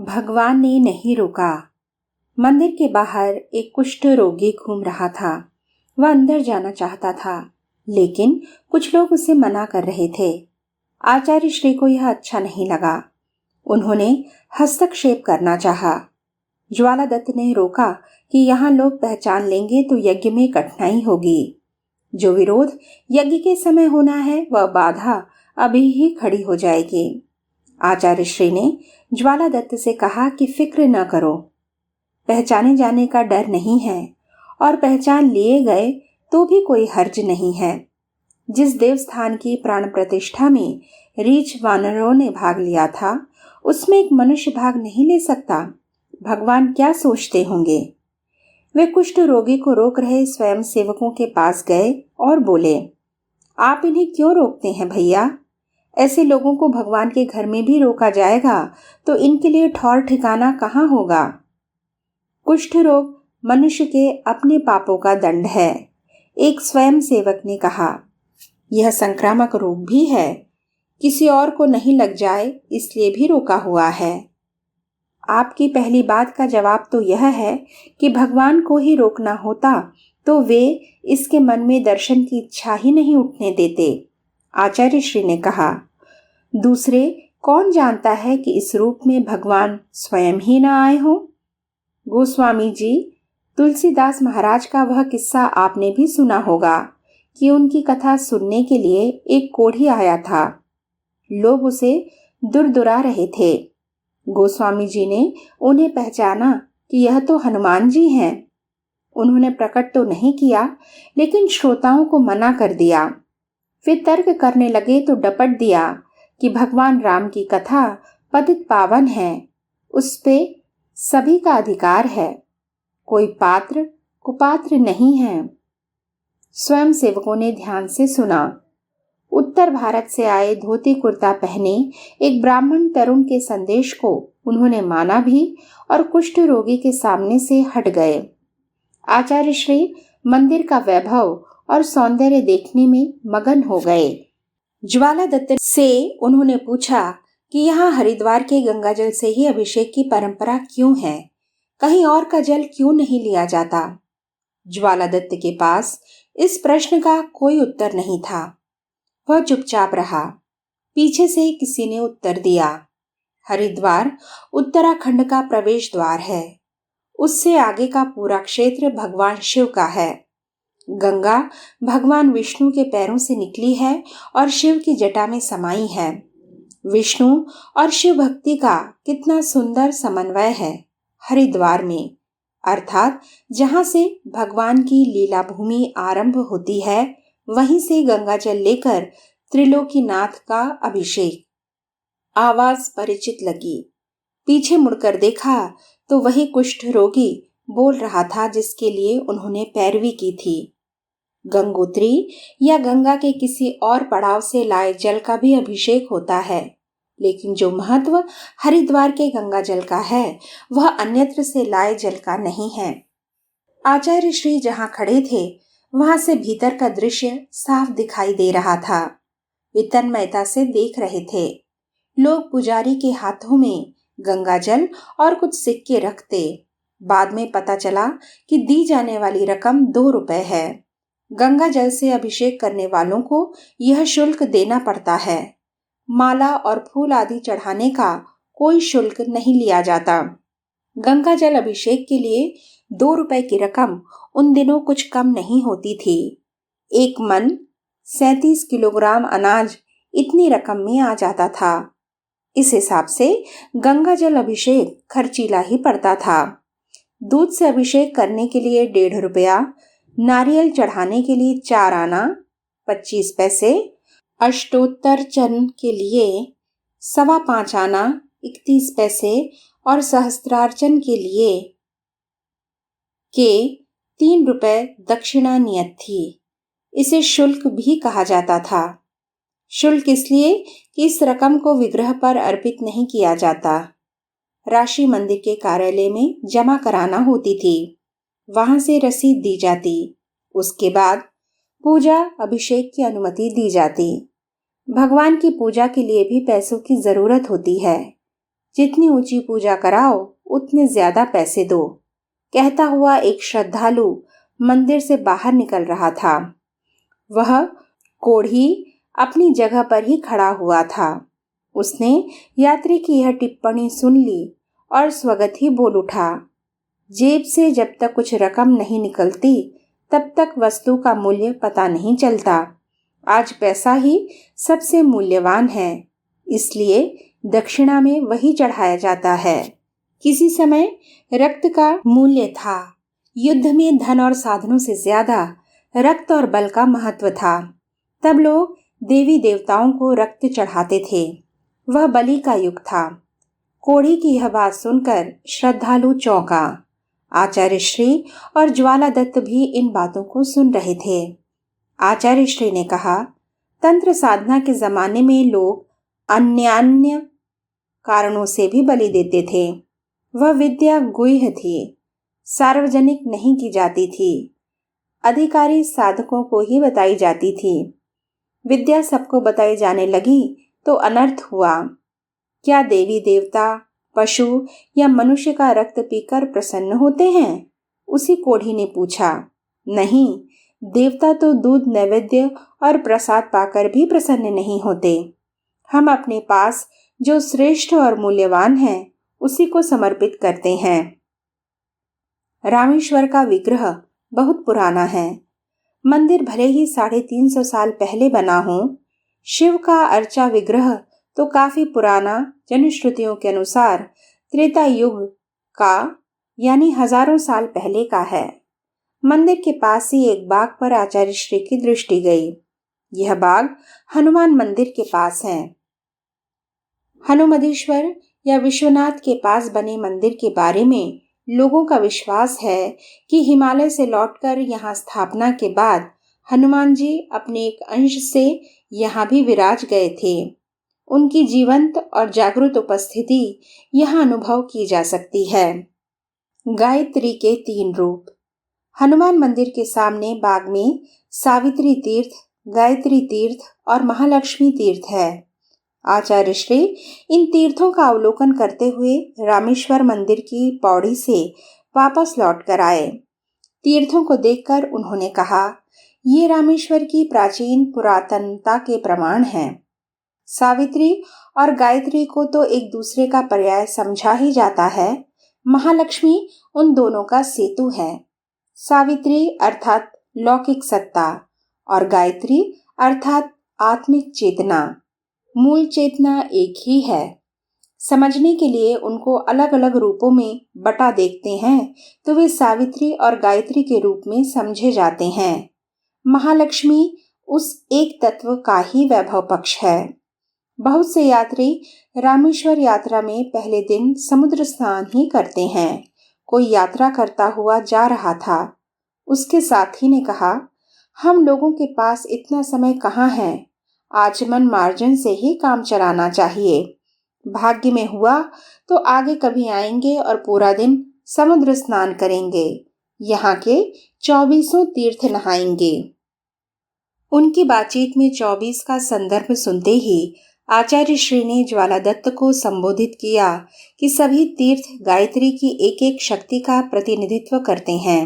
भगवान ने नहीं रोका। मंदिर के बाहर एक कुष्ठ रोगी घूम रहा था। वह अंदर जाना चाहता था, लेकिन कुछ लोग उसे मना कर रहे थे। आचार्य श्री को यह अच्छा नहीं लगा। उन्होंने हस्तक्षेप करना चाहा। ज्वाला दत्त ने रोका कि यहाँ लोग पहचान लेंगे तो यज्ञ में कठिनाई होगी। जो विरोध यज्ञ के समय होना है वह बाधा अभी ही खड़ी हो जाएगी। आचार्य श्री ने ज्वाला दत्त से कहा कि फिक्र न करो, पहचाने जाने का डर नहीं है और पहचान लिए गए तो भी कोई हर्ज नहीं है। जिस देवस्थान की प्राण प्रतिष्ठा में रीछ वानरों ने भाग लिया था, उसमें एक मनुष्य भाग नहीं ले सकता। भगवान क्या सोचते होंगे। वे कुष्ठ रोगी को रोक रहे स्वयं सेवकों के पास गए और बोले, आप इन्हें क्यों रोकते हैं भैया? ऐसे लोगों को भगवान के घर में भी रोका जाएगा तो इनके लिए ठौर ठिकाना कहाँ होगा? कुष्ठ रोग मनुष्य के अपने पापों का दंड है। एक स्वयं सेवक ने कहा, यह संक्रामक रोग भी है, किसी और को नहीं लग जाए इसलिए भी रोका हुआ है। आपकी पहली बात का जवाब तो यह है कि भगवान को ही रोकना होता तो वे इसके मन में दर्शन की इच्छा ही नहीं उठने देते। आचार्य श्री ने कहा, दूसरे कौन जानता है कि इस रूप में भगवान स्वयं ही न आए हो। गोस्वामी जी, तुलसीदास महाराज का वह किस्सा आपने भी सुना होगा कि उनकी कथा सुनने के लिए एक कोढ़ी आया था। लोग उसे दुरदुरा रहे थे। गोस्वामी जी ने उन्हें पहचाना कि यह तो हनुमान जी हैं। उन्होंने प्रकट तो नहीं किया, लेकिन श्रोताओं को मना कर दिया। फिर तर्क करने लगे तो डपट दिया कि भगवान राम की कथा पतित पावन है, उस पे सभी का अधिकार है, कोई पात्र कुपात्र नहीं है। स्वयं सेवकों ने ध्यान से सुना। उत्तर भारत से आए धोती कुर्ता पहने एक ब्राह्मण तरुण के संदेश को उन्होंने माना भी और कुष्ठ रोगी के सामने से हट गए। आचार्य श्री मंदिर का वैभव और सौंदर्य देखने में मगन हो गए। ज्वाला दत्त से उन्होंने पूछा कि यहाँ हरिद्वार के गंगाजल से ही अभिषेक की परंपरा क्यों है, कहीं और का जल क्यों नहीं लिया जाता? ज्वाला दत्त के पास इस प्रश्न का कोई उत्तर नहीं था। वह चुपचाप रहा। पीछे से किसी ने उत्तर दिया, हरिद्वार उत्तराखंड का प्रवेश द्वार है, उससे आगे का पूरा क्षेत्र भगवान शिव का है। गंगा भगवान विष्णु के पैरों से निकली है और शिव की जटा में समाई है। विष्णु और शिव भक्ति का कितना सुंदर समन्वय है हरिद्वार में, अर्थात जहाँ से भगवान की लीला भूमि आरंभ होती है, वहीं से गंगा जल लेकर त्रिलोकीनाथ का अभिषेक। आवाज परिचित लगी। पीछे मुड़कर देखा तो वही कुष्ठ रोगी बोल रहा था जिसके लिए उन्होंने पैरवी की थी। गंगोत्री या गंगा के किसी और पड़ाव से लाए जल का भी अभिषेक होता है, लेकिन जो महत्व हरिद्वार के गंगा जल का है वह अन्यत्र से लाए जल का नहीं है। आचार्य श्री जहाँ खड़े थे वहां से भीतर का दृश्य साफ दिखाई दे रहा था। वे तन्मयता से देख रहे थे। लोग पुजारी के हाथों में गंगा जल और कुछ सिक्के रखते। बाद में पता चला कि दी जाने वाली रकम 2 रुपए है। गंगा जल से अभिषेक करने वालों को यह शुल्क देना पड़ता है। माला और फूल आदि चढ़ाने का कोई शुल्क नहीं लिया जाता। गंगा जल अभिषेक के लिए 2 रुपए की रकम उन दिनों कुछ कम नहीं होती थी। 1 मन 37 किलोग्राम अनाज इतनी रकम में आ जाता था। इस हिसाब से गंगा जल अभिषेक खर्चीला ही पड़ता था। दूध से अभिषेक करने के लिए 1.5 रुपया, नारियल चढ़ाने के लिए 4 आना 25 पैसे, अष्टोत्तरचन के लिए 5.25 आना 31 पैसे और सहस्त्रार्चन के लिए 3 रुपए दक्षिणा नियत थी। इसे शुल्क भी कहा जाता था। शुल्क इसलिए कि इस रकम को विग्रह पर अर्पित नहीं किया जाता। राशि मंदिर के कार्यालय में जमा कराना होती थी। वहां से रसीद दी जाती। उसके बाद पूजा अभिषेक की अनुमति दी जाती। भगवान की पूजा के लिए भी पैसों की जरूरत होती है। जितनी ऊंची पूजा कराओ उतने ज्यादा पैसे दो, कहता हुआ एक श्रद्धालु मंदिर से बाहर निकल रहा था। वह कोढ़ी अपनी जगह पर ही खड़ा हुआ था। उसने यात्री की यह टिप्पणी सुन ली और स्वगत ही बोल उठा, जेब से जब तक कुछ रकम नहीं निकलती तब तक वस्तु का मूल्य पता नहीं चलता। आज पैसा ही सबसे मूल्यवान है, इसलिए दक्षिणा में वही चढ़ाया जाता है। किसी समय रक्त का मूल्य था। युद्ध में धन और साधनों से ज्यादा रक्त और बल का महत्व था। तब लोग देवी देवताओं को रक्त चढ़ाते थे। वह बलि का युग था। कोढ़ी की यह बात सुनकर श्रद्धालु चौंका। आचार्य श्री और ज्वाला दत्त भी इन बातों को सुन रहे थे। आचार्य श्री ने कहा, तंत्र साधना के जमाने में लोग अन्य कारणों से भी बलि देते थे। वह विद्या गुह्य थी, सार्वजनिक नहीं की जाती थी, अधिकारी साधकों को ही बताई जाती थी। विद्या सबको बताई जाने लगी तो अनर्थ हुआ। क्या देवी देवता, पशु या मनुष्य का रक्त पीकर प्रसन्न होते हैं? उसी कोढ़ी ने पूछा। नहीं, देवता तो दूध नैवेद्य और प्रसाद पाकर भी प्रसन्न नहीं होते। हम अपने पास जो श्रेष्ठ और मूल्यवान है उसी को समर्पित करते हैं। रामेश्वर का विग्रह बहुत पुराना है। मंदिर भले ही 350 साल पहले बना हो, शिव का अर्चा विग्रह तो काफी पुराना, जनश्रुतियों के अनुसार त्रेता युग का यानी हजारों साल पहले का है। मंदिर के पास ही एक बाग पर आचार्य श्री की दृष्टि गई। यह बाग हनुमान मंदिर के पास है। हनुमदीश्वर या विश्वनाथ के पास बने मंदिर के बारे में लोगों का विश्वास है कि हिमालय से लौटकर यहाँ स्थापना के बाद हनुमान जी अपने एक अंश से यहाँ भी विराज गए थे। उनकी जीवंत और जागृत उपस्थिति यहाँ अनुभव की जा सकती है। गायत्री के 3 रूप। हनुमान मंदिर के सामने बाग में सावित्री तीर्थ, गायत्री तीर्थ और महालक्ष्मी तीर्थ है। आचार्य श्री इन तीर्थों का अवलोकन करते हुए रामेश्वर मंदिर की पौड़ी से वापस लौट कर आए। तीर्थों को देखकर उन्होंने कहा, ये रामेश्वर की प्राचीन पुरातनता के प्रमाण हैं। सावित्री और गायत्री को तो एक दूसरे का पर्याय समझा ही जाता है। महालक्ष्मी उन दोनों का सेतु है। सावित्री अर्थात लौकिक सत्ता और गायत्री अर्थात आत्मिक चेतना। मूल चेतना एक ही है। समझने के लिए उनको अलग अलग रूपों में बटा देखते हैं तो वे सावित्री और गायत्री के रूप में समझे जाते हैं। महालक्ष्मी उस एक तत्व का ही वैभव पक्ष है। बहुत से यात्री रामेश्वर यात्रा में पहले दिन समुद्र स्नान ही करते हैं। कोई यात्रा करता हुआ जा रहा था। उसके साथी ने कहा, हम लोगों के पास इतना समय कहाँ है, आचमन मार्जन से ही काम चलाना चाहिए। भाग्य में हुआ तो आगे कभी आएंगे और पूरा दिन समुद्र स्नान करेंगे, यहाँ के 24 तीर्थ नहाएंगे। उनकी बातचीत में 24 का संदर्भ सुनते ही आचार्य श्री ने ज्वाला दत्त को संबोधित किया कि सभी तीर्थ गायत्री की एक एक शक्ति का प्रतिनिधित्व करते हैं।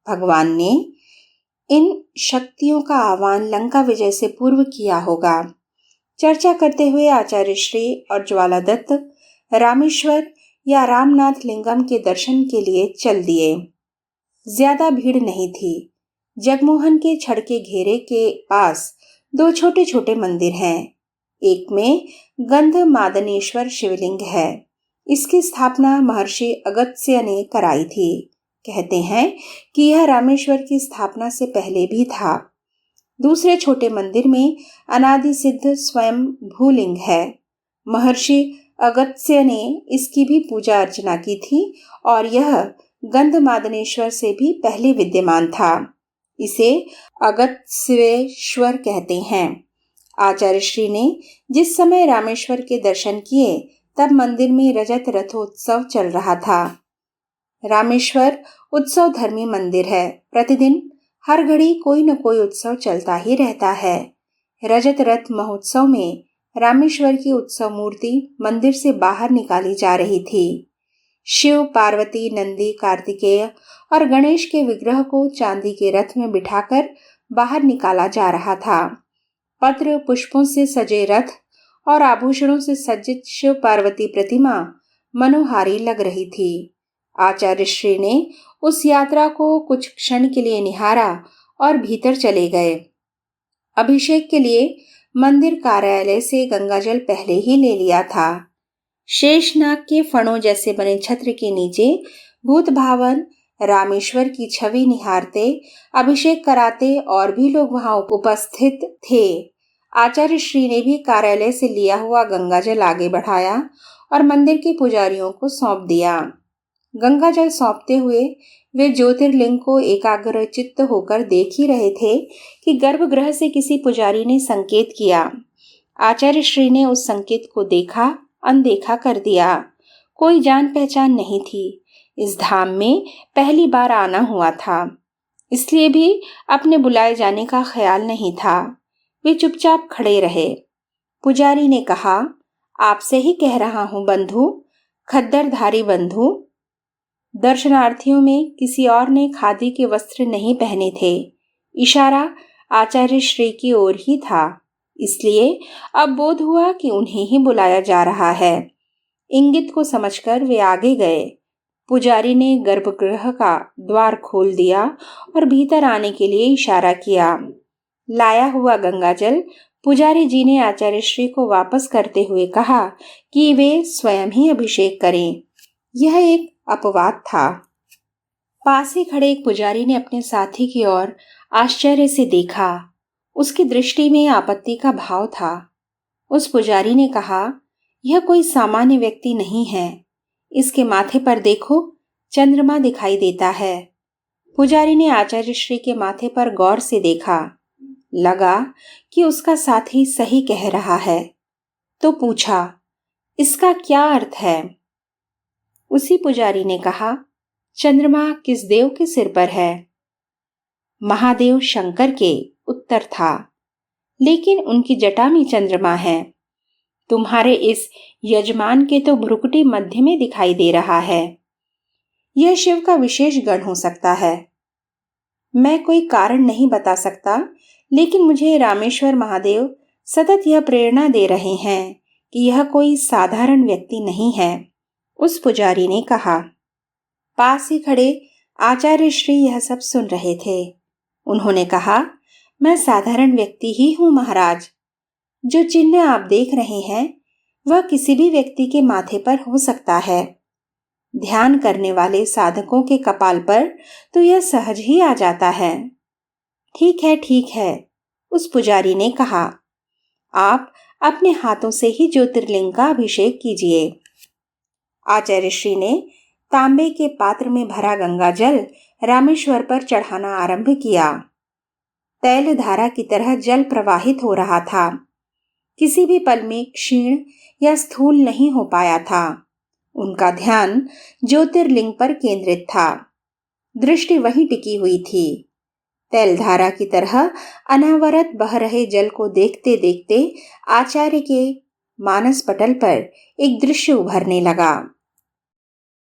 भगवान ने इन शक्तियों का आह्वान लंका विजय से पूर्व किया होगा। चर्चा करते हुए आचार्य श्री और ज्वाला दत्त रामेश्वर या रामनाथ लिंगम के दर्शन के लिए चल दिए। ज्यादा भीड़ नहीं थी। जगमोहन के छड़ के घेरे के पास 2 छोटे छोटे मंदिर हैं। एक में गंधमादनेश्वर शिवलिंग है। इसकी स्थापना महर्षि अगस्त्य ने कराई थी। कहते हैं कि यह रामेश्वर की स्थापना से पहले भी था। दूसरे छोटे मंदिर में अनादि सिद्ध स्वयं भूलिंग है। महर्षि अगस्त्य ने इसकी भी पूजा अर्चना की थी और यह गंधमादनेश्वर से भी पहले विद्यमान था। इसे अगस्त्येश्वर कहते हैं। आचार्य श्री ने जिस समय रामेश्वर के दर्शन किए तब मंदिर में रजत रथोत्सव चल रहा था। रामेश्वर उत्सव धर्मी मंदिर है। प्रतिदिन हर घड़ी कोई न कोई उत्सव चलता ही रहता है। रजत रथ महोत्सव में रामेश्वर की उत्सव मूर्ति मंदिर से बाहर निकाली जा रही थी। शिव, पार्वती, नंदी, कार्तिकेय और गणेश के विग्रह को चांदी के रथ में बिठाकर बाहर निकाला जा रहा था। पत्र, पुष्पों से सजे रथ और आभूषणों से सज्जित शिव पार्वती प्रतिमा मनोहारी लग रही थी। आचार्य श्री ने उस यात्रा को कुछ क्षण के लिए निहारा और भीतर चले गए। अभिषेक के लिए मंदिर कार्यालय से गंगाजल पहले ही ले लिया था। शेषनाग के फणों जैसे बने छत्र के नीचे भूत भावन रामेश्वर की छवि निहारते, अभिषेक कराते और भी लोग वहां उपस्थित थे। आचार्य श्री ने भी कार्यालय से लिया हुआ गंगाजल आगे बढ़ाया और मंदिर के पुजारियों को सौंप दिया। गंगाजल सौंपते हुए वे ज्योतिर्लिंग को एकाग्रचित्त होकर देख ही रहे थे कि गर्भगृह से किसी पुजारी ने संकेत किया। आचार्य श्री ने उस संकेत को देखा, अनदेखा कर दिया। कोई जान पहचान नहीं थी। इस धाम में पहली बार आना हुआ था, इसलिए भी अपने बुलाए जाने का ख्याल नहीं था। वे चुपचाप खड़े रहे। पुजारी ने कहा, आपसे ही कह रहा हूं बंधु, खद्दरधारी बंधु। दर्शनार्थियों में किसी और ने खादी के वस्त्र नहीं पहने थे। इशारा आचार्य श्री की ओर ही था, इसलिए अब बोध हुआ कि उन्हें ही बुलाया जा रहा है। इंगित को समझकर वे आगे गए। पुजारी ने गर्भगृह का द्वार खोल दिया और भीतर आने के लिए इशारा किया। लाया हुआ गंगाजल पुजारी जी ने आचार्य श्री को वापस करते हुए कहा कि वे स्वयं ही अभिषेक करें। यह एक अपवाद था। पास ही खड़े एक पुजारी ने अपने साथी की ओर आश्चर्य से देखा। उसकी दृष्टि में आपत्ति का भाव था। उस पुजारी ने कहा, यह कोई सामान्य व्यक्ति नहीं है। इसके माथे पर देखो, चंद्रमा दिखाई देता है। पुजारी ने आचार्य श्री के माथे पर गौर से देखा। लगा कि उसका साथी सही कह रहा है, तो पूछा, इसका क्या अर्थ है? उसी पुजारी ने कहा, चंद्रमा किस देव के सिर पर है? महादेव शंकर के, उत्तर था। लेकिन उनकी जटा में चंद्रमा है। तुम्हारे इस यजमान के तो भ्रुकुटी मध्य में दिखाई दे रहा है। यह शिव का विशेष गण हो सकता है। मैं कोई कारण नहीं बता सकता, लेकिन मुझे रामेश्वर महादेव सतत यह प्रेरणा दे रहे हैं कि यह कोई साधारण व्यक्ति नहीं है। उस पुजारी ने कहा। पास ही खड़े आचार्य श्री यह सब सुन रहे थे। उन्होंने कहा, मैं साधारण व्यक्ति ही हूं महाराज। जो चिन्ह आप देख रहे हैं वह किसी भी व्यक्ति के माथे पर हो सकता है। ध्यान करने वाले साधकों के कपाल पर तो यह सहज ही आ जाता है। ठीक है, ठीक है, उस पुजारी ने कहा। आप अपने हाथों से ही ज्योतिर्लिंग का अभिषेक कीजिए। आचार्य श्री ने तांबे के पात्र में भरा गंगा जल रामेश्वर पर चढ़ाना आरंभ किया। तैल धारा की तरह जल प्रवाहित हो रहा था। किसी भी पल में क्षीण या स्थूल नहीं हो पाया था। उनका ध्यान ज्योतिर्लिंग पर केंद्रित था। दृष्टि वहीं टिकी हुई थी। तैलधारा की तरह अनावरत बह रहे जल को देखते देखते आचार्य के मानस पटल पर एक दृश्य उभरने लगा।